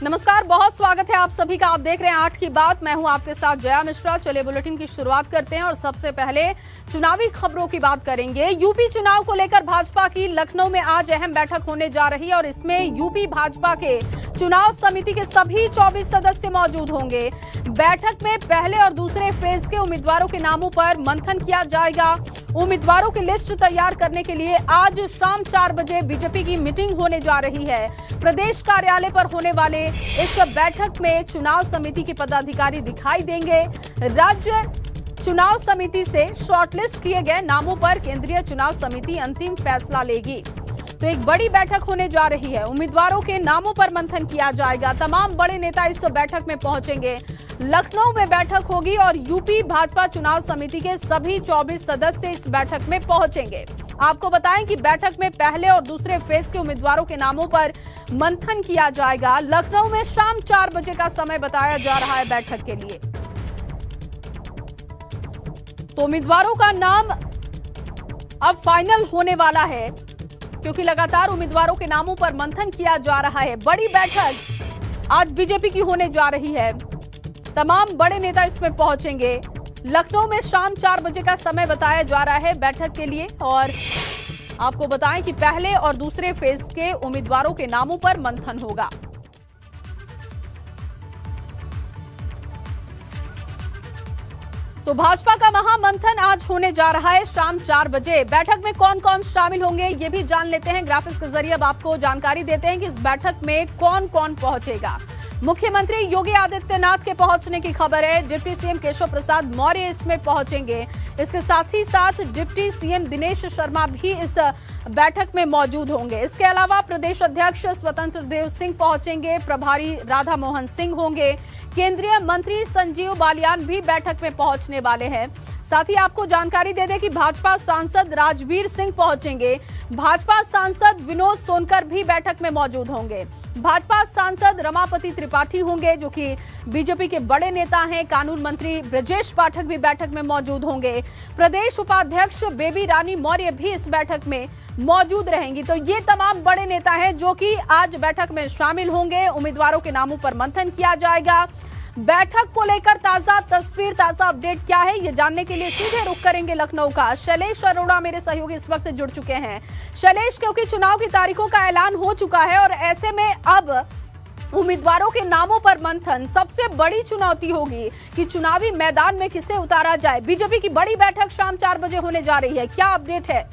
नमस्कार, बहुत स्वागत है आप सभी का। आप देख रहे हैं 8 की बात। मैं हूं आपके साथ जया मिश्रा। चलिए बुलेटिन की शुरुआत करते हैं और सबसे पहले चुनावी खबरों की बात करेंगे। यूपी चुनाव को लेकर भाजपा की लखनऊ में आज अहम बैठक होने जा रही है और इसमें यूपी भाजपा के चुनाव समिति के सभी 24 सदस्य मौजूद होंगे। बैठक में पहले और दूसरे फेज के उम्मीदवारों के नामों पर मंथन किया जाएगा। उम्मीदवारों की लिस्ट तैयार करने के लिए आज शाम 4 बजे बीजेपी की मीटिंग होने जा रही है। प्रदेश कार्यालय पर होने वाले इस बैठक में चुनाव समिति के पदाधिकारी दिखाई देंगे। राज्य चुनाव समिति से शॉर्टलिस्ट किए गए नामों पर केंद्रीय चुनाव समिति अंतिम फैसला लेगी। तो एक बड़ी बैठक होने जा रही है। उम्मीदवारों के नामों पर मंथन किया जाएगा। तमाम बड़े नेता इस बैठक में पहुंचेंगे। लखनऊ में बैठक होगी और यूपी भाजपा चुनाव समिति के सभी 24 सदस्य इस बैठक में पहुंचेंगे। आपको बताएं कि बैठक में पहले और दूसरे फेज के उम्मीदवारों के नामों पर मंथन किया जाएगा। लखनऊ में शाम 4 बजे का समय बताया जा रहा है बैठक के लिए। तो उम्मीदवारों का नाम अब फाइनल होने वाला है क्योंकि लगातार उम्मीदवारों के नामों पर मंथन किया जा रहा है। बड़ी बैठक आज बीजेपी की होने जा रही है। तमाम बड़े नेता इसमें पहुंचेंगे। लखनऊ में शाम 4 बजे का समय बताया जा रहा है बैठक के लिए और आपको बताएं कि पहले और दूसरे फेज के उम्मीदवारों के नामों पर मंथन होगा। तो भाजपा का महामंथन आज होने जा रहा है शाम 4 बजे। बैठक में कौन कौन शामिल होंगे ये भी जान लेते हैं। ग्राफिक्स के जरिए अब आपको जानकारी देते हैं कि इस बैठक में कौन कौन पहुंचेगा। मुख्यमंत्री योगी आदित्यनाथ के पहुंचने की खबर है। डिप्टी सीएम केशव प्रसाद मौर्य इसमें पहुंचेंगे। इसके साथ ही साथ डिप्टी सीएम दिनेश शर्मा भी इस बैठक में मौजूद होंगे। इसके अलावा प्रदेश अध्यक्ष स्वतंत्र देव सिंह पहुंचेंगे। प्रभारी राधा मोहन सिंह होंगे। केंद्रीय मंत्री संजीव बालियान भी बैठक में पहुंचने वाले हैं। साथ ही आपको जानकारी दे दें कि भाजपा सांसद राजवीर सिंह पहुंचेंगे। भाजपा सांसद विनोद सोनकर भी बैठक में मौजूद होंगे। भाजपा सांसद रमापति त्रिपाठी होंगे जो कि बीजेपी के बड़े नेता हैं। कानून मंत्री ब्रजेश पाठक भी बैठक में मौजूद होंगे। प्रदेश उपाध्यक्ष बेबी रानी मौर्य भी इस बैठक में मौजूद रहेंगी। तो ये तमाम बड़े नेता हैं जो कि आज बैठक में शामिल होंगे। उम्मीदवारों के नामों पर मंथन किया जाएगा। बैठक को लेकर ताजा तस्वीर, ताजा अपडेट क्या है ये जानने के लिए सीधे रुख करेंगे लखनऊ का। शैलेश अरोड़ा मेरे सहयोगी इस वक्त जुड़ चुके हैं। शैलेश, क्योंकि चुनाव की तारीखों का ऐलान हो चुका है और ऐसे में अब उम्मीदवारों के नामों पर मंथन सबसे बड़ी चुनौती होगी कि चुनावी मैदान में किसे उतारा जाए। बीजेपी की बड़ी बैठक शाम 4 बजे होने जा रही है, क्या अपडेट है?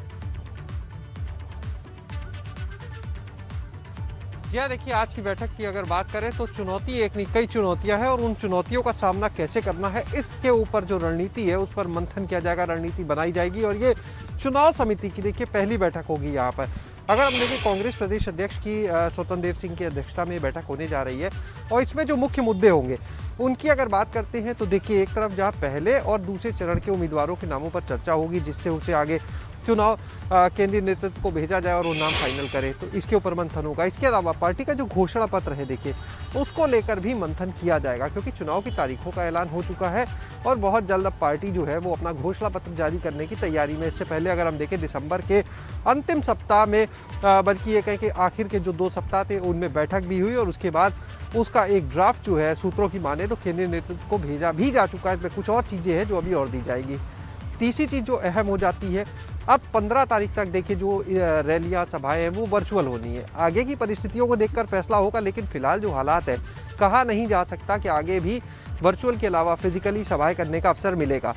जी हाँ, देखिए आज की बैठक की अगर बात करें तो चुनौती एक नहीं कई चुनौतियां हैं और उन चुनौतियों का सामना कैसे करना है इसके ऊपर जो रणनीति है उस पर मंथन किया जाएगा, रणनीति बनाई जाएगी। और ये चुनाव समिति की देखिए पहली बैठक होगी यहाँ पर। अगर हम देखिए कांग्रेस प्रदेश अध्यक्ष की स्वतंत्र देव सिंह की अध्यक्षता में बैठक होने जा रही है और इसमें जो मुख्य मुद्दे होंगे उनकी अगर बात करते हैं तो देखिए एक तरफ जहाँ पहले और दूसरे चरण के उम्मीदवारों के नामों पर चर्चा होगी जिससे उसे आगे चुनाव केंद्रीय नेतृत्व को भेजा जाए और वो नाम फाइनल करे, तो इसके ऊपर मंथन होगा। इसके अलावा पार्टी का जो घोषणा पत्र है देखिए उसको लेकर भी मंथन किया जाएगा क्योंकि चुनाव की तारीखों का ऐलान हो चुका है और बहुत जल्द अब पार्टी जो है वो अपना घोषणा पत्र जारी करने की तैयारी में। इससे पहले अगर हम देखें दिसंबर के अंतिम सप्ताह में बल्कि ये कहें कि आखिर के जो 2 सप्ताह थे उनमें बैठक भी हुई और उसके बाद उसका एक ड्राफ्ट जो है सूत्रों की माने तो केंद्रीय नेतृत्व को भेजा भी जा चुका है। इसमें कुछ और चीज़ें हैं जो अभी और दी जाएगी। तीसरी चीज़ जो अहम हो जाती है, अब 15 तारीख तक देखिए जो रैलियां सभाएं हैं वो वर्चुअल होनी है। आगे की परिस्थितियों को देखकर फैसला होगा, लेकिन फिलहाल जो हालात है कहा नहीं जा सकता कि आगे भी वर्चुअल के अलावा फिजिकली सभाएं करने का अवसर मिलेगा।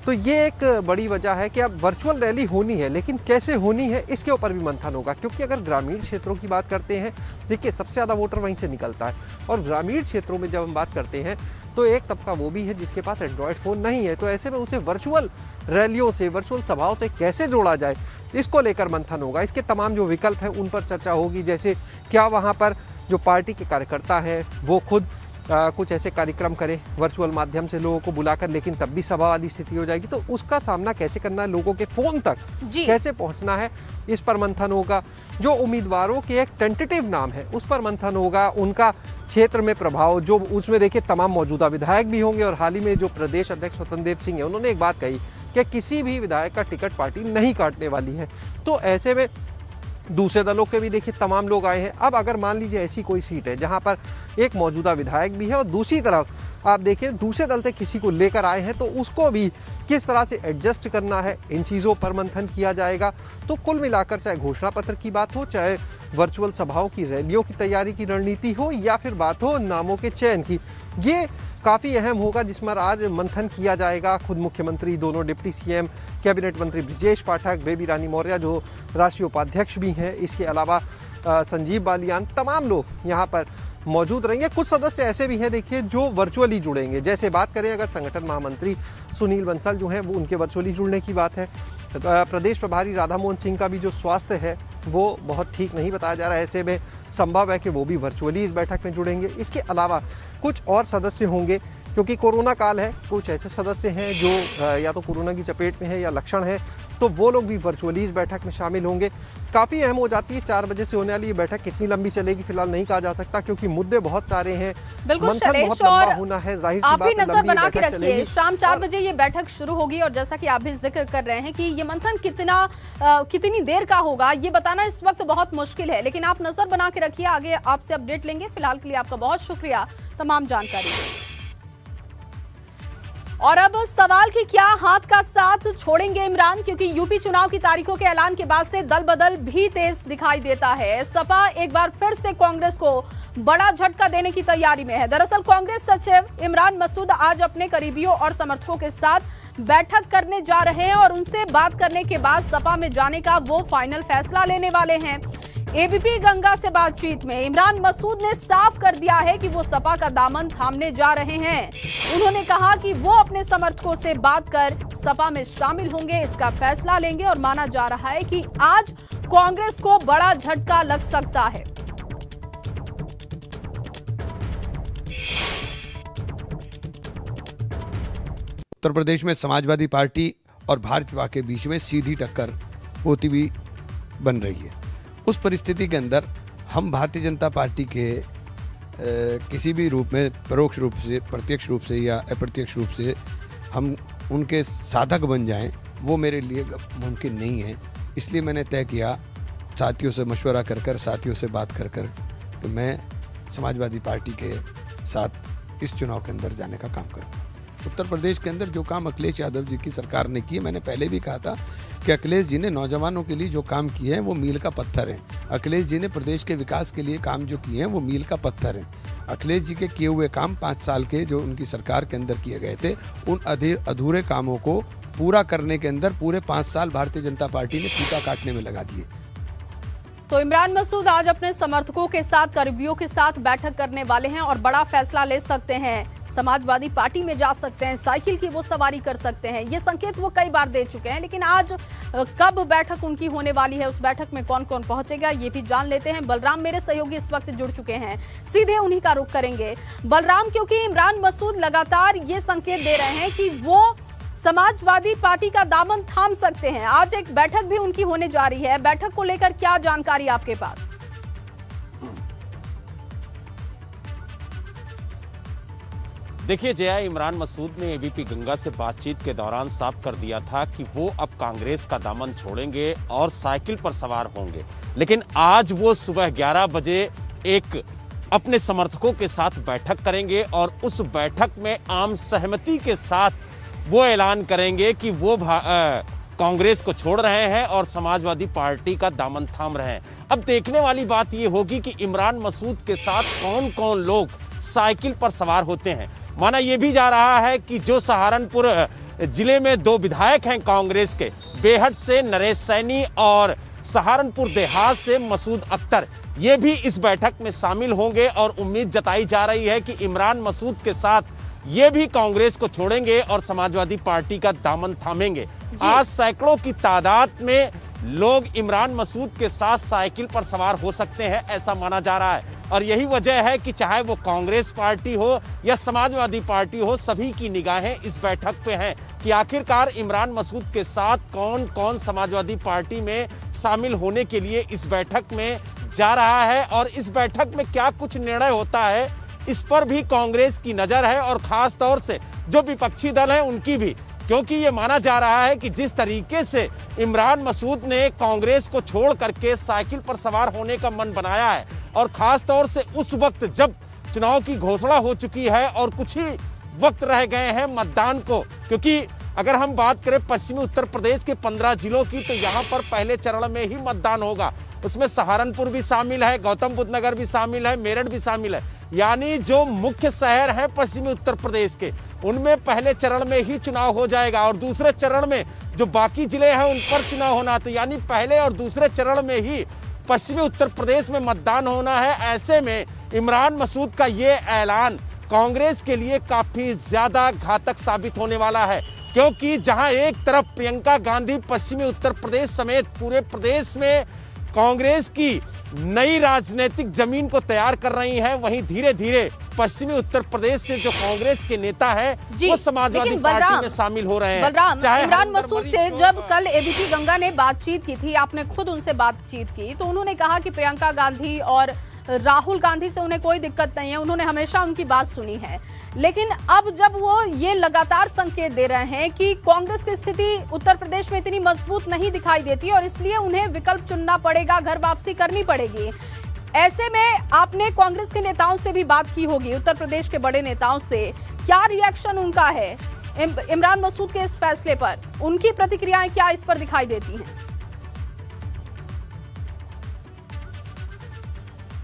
तो ये एक बड़ी वजह है कि अब वर्चुअल रैली होनी है, लेकिन कैसे होनी है इसके ऊपर भी मंथन होगा क्योंकि अगर ग्रामीण क्षेत्रों की बात करते हैं देखिए सबसे ज़्यादा वोटर वहीं से निकलता है और ग्रामीण क्षेत्रों में जब हम बात करते हैं तो एक तबका वो भी है जिसके पास एंड्रॉयड फ़ोन नहीं है। तो ऐसे में उसे वर्चुअल रैलियों से, वर्चुअल सभाओं से कैसे जोड़ा जाए इसको लेकर मंथन होगा। इसके तमाम जो विकल्प हैं उन पर चर्चा होगी, जैसे क्या वहाँ पर जो पार्टी के कार्यकर्ता हैं वो खुद कुछ ऐसे कार्यक्रम करें वर्चुअल माध्यम से लोगों को बुलाकर, लेकिन तब भी सभा वाली स्थिति हो जाएगी तो उसका सामना कैसे करना है, लोगों के फ़ोन तक कैसे पहुंचना है इस पर मंथन होगा। जो उम्मीदवारों के एक टेंटेटिव नाम है उस पर मंथन होगा। उनका क्षेत्र में प्रभाव जो उसमें देखिए तमाम मौजूदा विधायक भी होंगे और हाल ही में जो प्रदेश अध्यक्ष स्वतंत्र देव सिंह है उन्होंने एक बात कही कि किसी भी विधायक का टिकट पार्टी नहीं काटने वाली है। तो ऐसे में दूसरे दलों के भी देखिए तमाम लोग आए हैं। अब अगर मान लीजिए ऐसी कोई सीट है जहां पर एक मौजूदा विधायक भी है और दूसरी तरफ आप देखिए दूसरे दल से किसी को लेकर आए हैं, तो उसको भी किस तरह से एडजस्ट करना है, इन चीज़ों पर मंथन किया जाएगा। तो कुल मिलाकर चाहे घोषणा पत्र की बात हो, चाहे वर्चुअल सभाओं की रैलियों की तैयारी की रणनीति हो, या फिर बात हो नामों के चयन की, ये काफ़ी अहम होगा जिस पर आज मंथन किया जाएगा। खुद मुख्यमंत्री, दोनों डिप्टी सीएम, कैबिनेट मंत्री ब्रिजेश पाठक, बेबी रानी मौर्य जो राष्ट्रीय उपाध्यक्ष भी हैं, इसके अलावा संजीव बालियान, तमाम लोग यहाँ पर मौजूद रहेंगे। कुछ सदस्य ऐसे भी हैं देखिए जो वर्चुअली जुड़ेंगे। जैसे बात करें अगर संगठन महामंत्री सुनील बंसल जो हैं वो उनके वर्चुअली जुड़ने की बात है। प्रदेश प्रभारी राधा मोहन सिंह का भी जो स्वास्थ्य है वो बहुत ठीक नहीं बताया जा रहा है, ऐसे में संभव है कि वो भी वर्चुअली इस बैठक में जुड़ेंगे। इसके अलावा कुछ और सदस्य होंगे क्योंकि कोरोना काल है, कुछ ऐसे सदस्य हैं जो या तो कोरोना की चपेट में है या लक्षण है, तो वो लोग भी वर्चुअली इस बैठक में शामिल होंगे। काफ़ी अहम हो जाती है 4 बजे से होने वाली ये बैठक। कितनी लंबी चलेगी फिलहाल नहीं कहा जा सकता क्योंकि मुद्दे बहुत सारे हैं, मंथन बहुत लंबा होना है। जाहिर सी आप भी बात नजर बना के रखिए, चलेगी। शाम 4 बजे ये बैठक शुरू होगी और जैसा कि आप भी जिक्र कर रहे हैं कि ये मंथन कितनी देर का होगा ये बताना इस वक्त बहुत मुश्किल है, लेकिन आप नजर बना के रखिए, आगे आपसे अपडेट लेंगे। फिलहाल के लिए आपका बहुत शुक्रिया तमाम जानकारी। और अब सवाल कि क्या हाथ का साथ छोड़ेंगे इमरान, क्योंकि यूपी चुनाव की तारीखों के ऐलान के बाद से दल बदल भी तेज दिखाई देता है। सपा एक बार फिर से कांग्रेस को बड़ा झटका देने की तैयारी में है। दरअसल कांग्रेस सचिव इमरान मसूद आज अपने करीबियों और समर्थकों के साथ बैठक करने जा रहे हैं और उनसे बात करने के बाद सपा में जाने का वो फाइनल फैसला लेने वाले हैं। एबीपी गंगा से बातचीत में इमरान मसूद ने साफ कर दिया है कि वो सपा का दामन थामने जा रहे हैं। उन्होंने कहा कि वो अपने समर्थकों से बात कर सपा में शामिल होंगे, इसका फैसला लेंगे और माना जा रहा है कि आज कांग्रेस को बड़ा झटका लग सकता है। उत्तर प्रदेश में समाजवादी पार्टी और भाजपा के बीच में सीधी टक्कर होती भी बन रही है। उस परिस्थिति के अंदर हम भारतीय जनता पार्टी के किसी भी रूप में परोक्ष रूप से, प्रत्यक्ष रूप से या अप्रत्यक्ष रूप से हम उनके साधक बन जाएं, वो मेरे लिए मुमकिन नहीं है। इसलिए मैंने तय किया साथियों से मशवरा कर साथियों से बात कर कि मैं समाजवादी पार्टी के साथ इस चुनाव के अंदर जाने का काम करूँगा। उत्तर प्रदेश के अंदर जो काम अखिलेश यादव जी की सरकार ने किए, मैंने पहले भी कहा था कि अखिलेश जी ने नौजवानों के लिए जो काम किए हैं वो मील का पत्थर हैं। अखिलेश जी ने प्रदेश के विकास के लिए काम जो किए हैं वो मील का पत्थर हैं। अखिलेश जी के किए हुए काम 5 साल के जो उनकी सरकार के अंदर किए गए थे, उन अधूरे कामों को पूरा करने के अंदर पूरे 5 साल भारतीय जनता पार्टी ने फीता काटने में लगा दिए। तो इमरान मसूद आज अपने समर्थकों के साथ, करीबियों के साथ बैठक करने वाले हैं और बड़ा फैसला ले सकते हैं। समाजवादी पार्टी में जा सकते हैं, साइकिल की वो सवारी कर सकते हैं, ये संकेत वो कई बार दे चुके हैं। लेकिन आज कब बैठक उनकी होने वाली है, उस बैठक में कौन कौन पहुंचेगा, ये भी जान लेते हैं। बलराम मेरे सहयोगी इस वक्त जुड़ चुके हैं, सीधे उन्हीं का रुख करेंगे। बलराम, क्योंकि इमरान मसूद लगातार ये संकेत दे रहे हैं कि वो समाजवादी पार्टी का दामन थाम सकते हैं, आज एक बैठक भी उनकी होने जा रही है। बैठक को लेकर क्या जानकारी आपके पास? देखिए जया, इमरान मसूद ने एबीपी गंगा से बातचीत के दौरान साफ कर दिया था कि वो अब कांग्रेस का दामन छोड़ेंगे और साइकिल पर सवार होंगे। लेकिन आज वो सुबह 11 बजे एक अपने समर्थकों के साथ बैठक करेंगे और उस बैठक में आम सहमति के साथ वो ऐलान करेंगे कि वो कांग्रेस को छोड़ रहे हैं और समाजवादी पार्टी का दामन थाम रहे हैं। अब देखने वाली बात ये होगी कि इमरान मसूद के साथ कौन कौन लोग साइकिल पर सवार होते हैं। माना यह भी जा रहा है कि जो सहारनपुर जिले में 2 विधायक हैं कांग्रेस के, बेहट से नरेश सैनी और सहारनपुर देहात से मसूद अख्तर, ये भी इस बैठक में शामिल होंगे और उम्मीद जताई जा रही है कि इमरान मसूद के साथ ये भी कांग्रेस को छोड़ेंगे और समाजवादी पार्टी का दामन थामेंगे। आज सैकड़ों की तादाद में लोग इमरान मसूद के साथ साइकिल पर सवार हो सकते हैं, ऐसा माना जा रहा है। और यही वजह है कि चाहे वो कांग्रेस पार्टी हो या समाजवादी पार्टी हो, सभी की निगाहें इस बैठक पे हैं कि आखिरकार इमरान मसूद के साथ कौन कौन समाजवादी पार्टी में शामिल होने के लिए इस बैठक में जा रहा है और इस बैठक में क्या कुछ निर्णय होता है, इस पर भी कांग्रेस की नजर है और खास तौर से जो विपक्षी दल हैं उनकी भी, क्योंकि ये माना जा रहा है कि जिस तरीके से इमरान मसूद ने कांग्रेस को छोड़ करके साइकिल पर सवार होने का मन बनाया है, और खास तौर से उस वक्त जब चुनाव की घोषणा हो चुकी है और कुछ ही वक्त रह गए हैं मतदान को, क्योंकि अगर हम बात करें पश्चिमी उत्तर प्रदेश के 15 जिलों की, तो यहाँ पर पहले चरण में ही मतदान होगा। उसमें सहारनपुर भी शामिल है, गौतम बुद्ध नगर भी शामिल है, मेरठ भी शामिल है। यानी जो मुख्य शहर हैं पश्चिमी उत्तर प्रदेश के, उनमें पहले चरण में ही चुनाव हो जाएगा, और दूसरे चरण में जो बाकी जिले हैं उन पर चुनाव होना। तो यानी पहले और दूसरे चरण में ही पश्चिमी उत्तर प्रदेश में मतदान होना है। ऐसे में इमरान मसूद का ये ऐलान कांग्रेस के लिए काफी ज्यादा घातक साबित होने वाला है, क्योंकि जहां एक तरफ प्रियंका गांधी पश्चिमी उत्तर प्रदेश समेत पूरे प्रदेश में कांग्रेस की नई राजनीतिक जमीन को तैयार कर रही हैं, वहीं धीरे धीरे पश्चिमी उत्तर प्रदेश से जो कांग्रेस के नेता हैं वो समाजवादी पार्टी में शामिल हो रहे हैं। बलराम, इमरान मसूद से जब कल एबीपी गंगा ने बातचीत की थी, आपने खुद उनसे बातचीत की, तो उन्होंने कहा कि प्रियंका गांधी और राहुल गांधी से उन्हें कोई दिक्कत नहीं है, उन्होंने हमेशा उनकी बात सुनी है। लेकिन अब जब वो ये लगातार संकेत दे रहे हैं कि कांग्रेस की स्थिति उत्तर प्रदेश में इतनी मजबूत नहीं दिखाई देती और इसलिए उन्हें विकल्प चुनना पड़ेगा, घर वापसी करनी पड़ेगी, ऐसे में आपने कांग्रेस के नेताओं से भी बात की होगी, उत्तर प्रदेश के बड़े नेताओं से, क्या रिएक्शन उनका है इमरान मसूद के इस फैसले पर? उनकी प्रतिक्रियाएं क्या इस पर दिखाई देती हैं?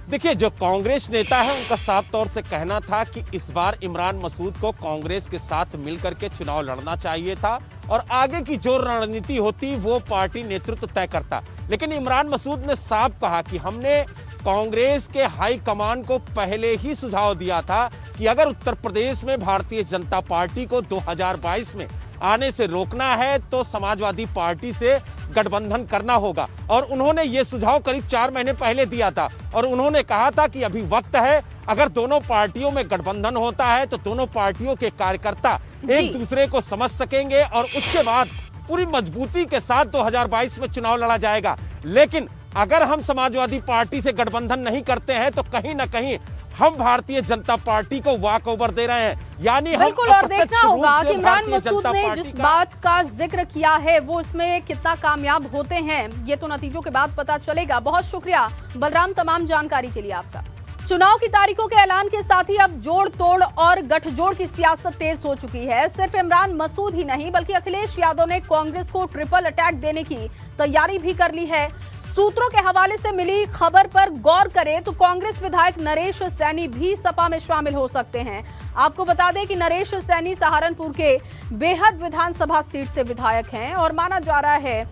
देखिए, जो कांग्रेस नेता है उनका साफ तौर से कहना था कि इस बार इमरान मसूद को कांग्रेस के साथ मिलकर के चुनाव लड़ना चाहिए था, और आगे की जो रणनीति होती वो पार्टी नेतृत्व तय करता। लेकिन इमरान मसूद ने साफ कहा कि हमने कांग्रेस के हाईकमान को पहले ही सुझाव दिया था कि अगर उत्तर प्रदेश में भारतीय जनता पार्टी को 2022 में आने से रोकना है तो समाजवादी पार्टी से गठबंधन करना होगा। और उन्होंने ये सुझाव करीब 4 महीने पहले दिया था, और उन्होंने कहा था कि अभी वक्त है, अगर दोनों पार्टियों में गठबंधन होता है तो दोनों पार्टियों के कार्यकर्ता एक दूसरे को समझ सकेंगे और उसके बाद पूरी मजबूती के साथ 2022 में चुनाव लड़ा जाएगा। लेकिन अगर हम समाजवादी पार्टी से गठबंधन नहीं करते हैं तो कहीं ना कहीं हम भारतीय जनता पार्टी को वॉक ओवर दे रहे हैं। यानी बिल्कुल, और देखना होगा कि इमरान मसूद ने जिस बात का जिक्र किया है वो इसमें कितना कामयाब होते हैं, ये तो नतीजों के बाद पता चलेगा। बहुत शुक्रिया बलराम तमाम जानकारी के लिए आपका। चुनाव की तारीखों के ऐलान के साथ ही अब जोड़ तोड़ और गठजोड़ की सियासत तेज हो चुकी है। सिर्फ इमरान मसूद ही नहीं बल्कि अखिलेश यादव ने कांग्रेस को ट्रिपल अटैक देने की तैयारी भी कर ली है। सूत्रों के हवाले से मिली खबर पर गौर करें तो कांग्रेस विधायक नरेश सैनी भी सपा में शामिल हो सकते हैं। आपको बता दें कि नरेश सैनी सहारनपुर के बेहद विधानसभा सीट से विधायक हैं और माना जा रहा है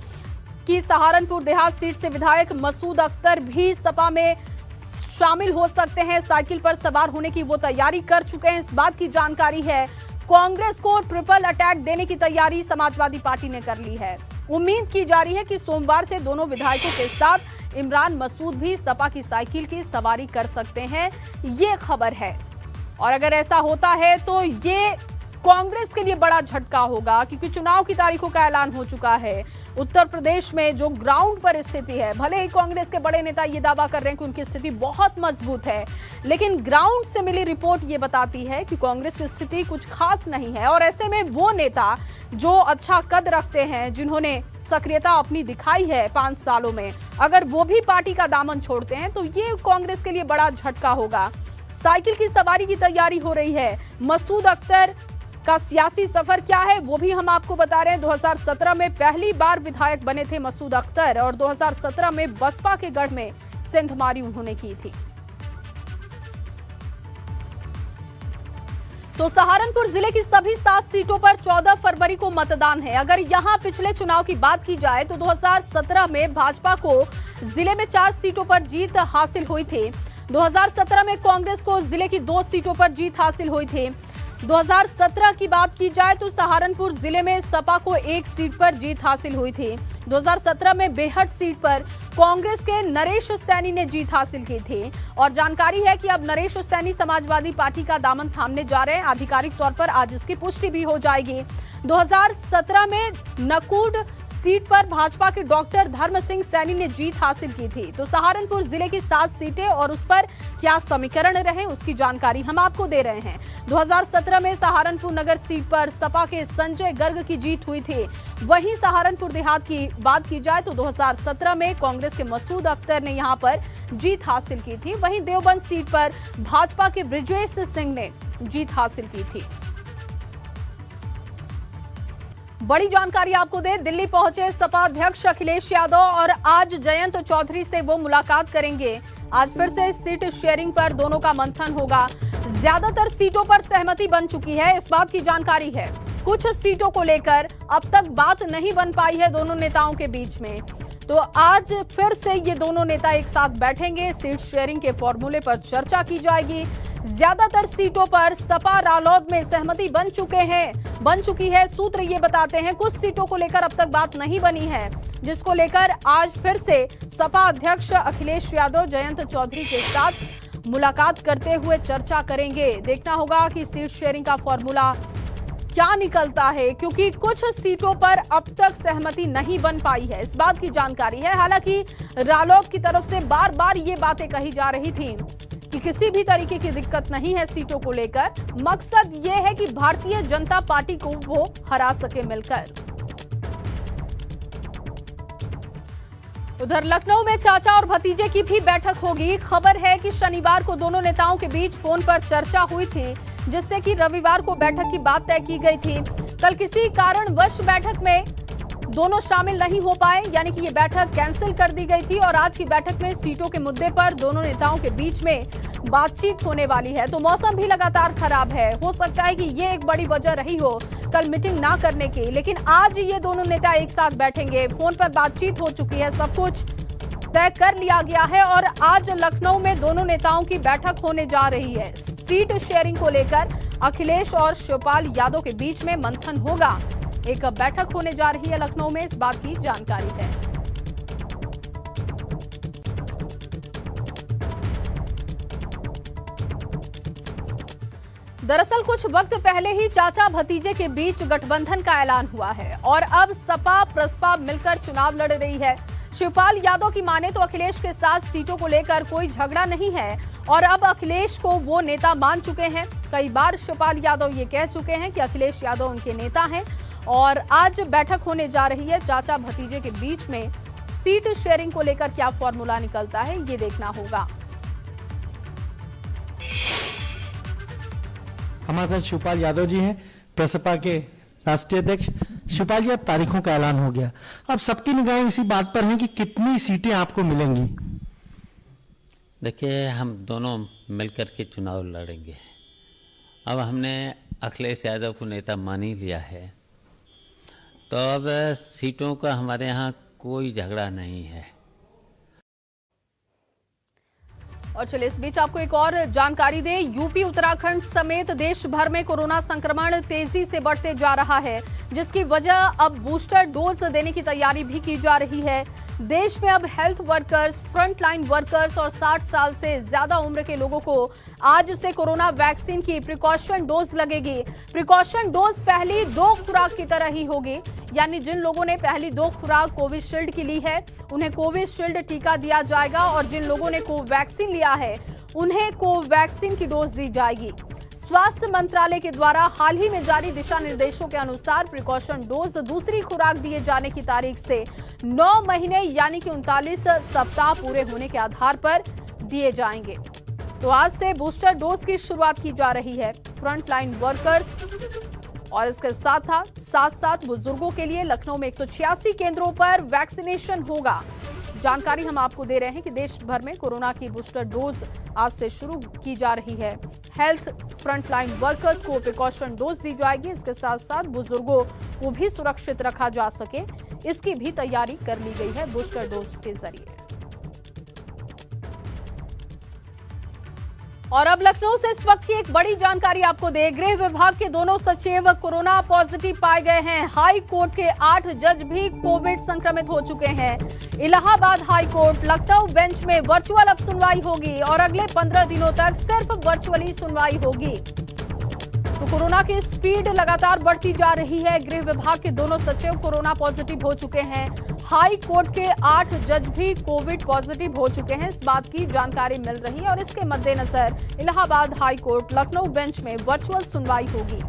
कि सहारनपुर देहात सीट से विधायक मसूद अख्तर भी सपा में शामिल हो सकते हैं। साइकिल पर सवार होने की वो तैयारी कर चुके हैं, इस बात की जानकारी है। कांग्रेस को ट्रिपल अटैक देने की तैयारी समाजवादी पार्टी ने कर ली है। उम्मीद की जा रही है कि सोमवार से दोनों विधायकों के साथ इमरान मसूद भी सपा की साइकिल की सवारी कर सकते हैं, ये खबर है। और अगर ऐसा होता है तो ये कांग्रेस के लिए बड़ा झटका होगा, क्योंकि चुनाव की तारीखों का ऐलान हो चुका है। उत्तर प्रदेश में जो ग्राउंड पर स्थिति है, भले ही कांग्रेस के बड़े नेता ये दावा कर रहे हैं कि उनकी स्थिति बहुत मजबूत है, लेकिन ग्राउंड से मिली रिपोर्ट ये बताती है कि कांग्रेस की स्थिति कुछ खास नहीं है। और ऐसे में वो नेता जो अच्छा कद रखते हैं, जिन्होंने सक्रियता अपनी दिखाई है 5 सालों में, अगर वो भी पार्टी का दामन छोड़ते हैं तो ये कांग्रेस के लिए बड़ा झटका होगा। साइकिल की सवारी की तैयारी हो रही है। मसूद अख्तर का सियासी सफर क्या है वो भी हम आपको बता रहे हैं। 2017 में पहली बार विधायक बने थे मसूद अख्तर और 2017 में बसपा के गढ़ में सिंधमारी उन्होंने की थी। तो सहारनपुर जिले की सभी 7 सीटों पर 14 फरवरी को मतदान है। अगर यहां पिछले चुनाव की बात की जाए तो 2017 में भाजपा को जिले में 4 सीटों पर जीत हासिल हुई थी। 2017 में कांग्रेस को जिले की 2 सीटों पर जीत हासिल हुई थी। 2017 की बात की जाए तो सहारनपुर जिले में सपा को 1 सीट पर जीत हासिल हुई थी। 2017 में बेहट सीट पर कांग्रेस के नरेश सैनी ने जीत हासिल की थी। और जानकारी है कि अब नरेश सैनी समाजवादी पार्टी का दामन थामने जा रहे हैं। आधिकारिक तौर पर आज इसकी पुष्टि भी हो जाएगी। 2017 में नकुड सीट पर भाजपा के डॉक्टर धर्म सिंह सैनी ने जीत हासिल की थी। तो सहारनपुर जिले की 7 सीटें और उस पर क्या समीकरण रहे उसकी जानकारी हम आपको दे रहे हैं। 2017 में सहारनपुर नगर सीट पर सपा के संजय गर्ग की जीत हुई थी। वहीं सहारनपुर देहात की बात की जाए तो 2017 में कांग्रेस के मसूद अख्तर ने यहां पर जीत हासिल की थी। वहीं देवबंद सीट पर भाजपा के ब्रिजेश सिंह ने जीत हासिल की थी। बड़ी जानकारी आपको दे, दिल्ली पहुंचे सपा अध्यक्ष अखिलेश यादव और आज जयंत चौधरी से वो मुलाकात करेंगे। आज फिर से सीट शेयरिंग पर दोनों का मंथन होगा। ज्यादातर सीटों पर सहमति बन चुकी है, इस बात की जानकारी है। कुछ सीटों को लेकर अब तक बात नहीं बन पाई है दोनों नेताओं के बीच में। तो आज फिर से ये दोनों नेता एक साथ बैठेंगे, सीट शेयरिंग के फॉर्मूले पर चर्चा की जाएगी। ज्यादातर सीटों पर सपा रालोद में सहमति बन चुकी है। सूत्र ये बताते हैं कुछ सीटों को लेकर अब तक बात नहीं बनी है, जिसको लेकर आज फिर से सपा अध्यक्ष अखिलेश यादव जयंत चौधरी के साथ मुलाकात करते हुए चर्चा करेंगे। देखना होगा कि सीट शेयरिंग का फॉर्मूला क्या निकलता है, क्योंकि कुछ सीटों पर अब तक सहमति नहीं बन पाई है, इस बात की जानकारी है। हालांकि रालोद की तरफ से बार बार ये बातें कही जा रही थी कि किसी भी तरीके की दिक्कत नहीं है सीटों को लेकर, मकसद ये है कि भारतीय जनता पार्टी को वो हरा सके मिलकर। उधर लखनऊ में चाचा और भतीजे की भी बैठक होगी। खबर है कि शनिवार को दोनों नेताओं के बीच फोन पर चर्चा हुई थी, जिससे कि रविवार को बैठक की बात तय की गई थी। कल किसी कारणवश बैठक में दोनों शामिल नहीं हो पाए, यानी कि ये बैठक कैंसिल कर दी गई थी और आज की बैठक में सीटों के मुद्दे पर दोनों नेताओं के बीच में बातचीत होने वाली है। तो मौसम भी लगातार खराब है, हो सकता है कि ये एक बड़ी वजह रही हो कल मीटिंग ना करने की, लेकिन आज ये दोनों नेता एक साथ बैठेंगे। फोन पर बातचीत हो चुकी है, सब कुछ तय कर लिया गया है और आज लखनऊ में दोनों नेताओं की बैठक होने जा रही है। सीट शेयरिंग को लेकर अखिलेश और शिवपाल यादव के बीच में मंथन होगा। एक बैठक होने जा रही है लखनऊ में, इस बात की जानकारी है। दरअसल कुछ वक्त पहले ही चाचा भतीजे के बीच गठबंधन का ऐलान हुआ है और अब सपा प्रसपा मिलकर चुनाव लड़ रही है। शिवपाल यादव की माने तो अखिलेश के साथ सीटों को लेकर कोई झगड़ा नहीं है और अब अखिलेश को वो नेता मान चुके हैं। कई बार शिवपाल यादव ये कह चुके हैं कि अखिलेश यादव उनके नेता हैं और आज बैठक होने जा रही है। चाचा भतीजे के बीच में सीट शेयरिंग को लेकर क्या फॉर्मूला निकलता है, ये देखना होगा। हमारे साथ शिवपाल यादव जी हैं, प्रसपा के राष्ट्रीय अध्यक्ष। शिवपाल जी, अब तारीखों का ऐलान हो गया, अब सबकी निगाहें इसी बात पर हैं कि कितनी सीटें आपको मिलेंगी। देखिए, हम दोनों मिलकर के चुनाव लड़ेंगे। अब हमने अखिलेश यादव को नेता मान ही लिया है, तो अब सीटों का हमारे यहाँ कोई झगड़ा नहीं है। और चलिए इस बीच आपको एक और जानकारी दें, यूपी उत्तराखंड समेत देश भर में कोरोना संक्रमण तेजी से बढ़ते जा रहा है, जिसकी वजह अब बूस्टर डोज देने की तैयारी भी की जा रही है। देश में अब हेल्थ वर्कर्स, फ्रंटलाइन वर्कर्स और 60 साल से ज्यादा उम्र के लोगों को आज से कोरोना वैक्सीन की प्रिकॉशन डोज लगेगी। प्रिकॉशन डोज पहली 2 खुराक की तरह ही होगी, यानी जिन लोगों ने पहली 2 खुराक कोविशील्ड की ली है उन्हें कोविशील्ड टीका दिया जाएगा और जिन लोगों ने कोवैक्सीन लिया है उन्हें कोवैक्सीन की डोज दी जाएगी। स्वास्थ्य मंत्रालय के द्वारा हाल ही में जारी दिशा निर्देशों के अनुसार प्रिकॉशन डोज दूसरी खुराक दिए जाने की तारीख से 9 महीने यानी कि 39 सप्ताह पूरे होने के आधार पर दिए जाएंगे। तो आज से बूस्टर डोज की शुरुआत की जा रही है। फ्रंटलाइन वर्कर्स और इसके साथ साथ बुजुर्गों के लिए लखनऊ में 186 केंद्रों पर वैक्सीनेशन होगा। जानकारी हम आपको दे रहे हैं कि देश भर में कोरोना की बूस्टर डोज आज से शुरू की जा रही है। हेल्थ फ्रंटलाइन वर्कर्स को प्रिकॉशन डोज दी जाएगी, इसके साथ साथ बुजुर्गों को भी सुरक्षित रखा जा सके, इसकी भी तैयारी कर ली गई है बूस्टर डोज के जरिए। और अब लखनऊ से इस वक्त की एक बड़ी जानकारी आपको दे, गृह विभाग के दोनों सचिव कोरोना पॉजिटिव पाए गए हैं। हाई कोर्ट के 8 जज भी कोविड संक्रमित हो चुके हैं। Allahabad high court Lucknow bench में वर्चुअल अब सुनवाई होगी और अगले 15 दिनों तक सिर्फ वर्चुअली सुनवाई होगी। तो कोरोना की स्पीड लगातार बढ़ती जा रही है। गृह विभाग के दोनों सचिव कोरोना पॉजिटिव हो चुके हैं। हाई कोर्ट के 8 जज भी कोविड पॉजिटिव हो चुके हैं, इस बात की जानकारी मिल रही है और इसके मद्देनजर Allahabad high court Lucknow bench में वर्चुअल सुनवाई होगी।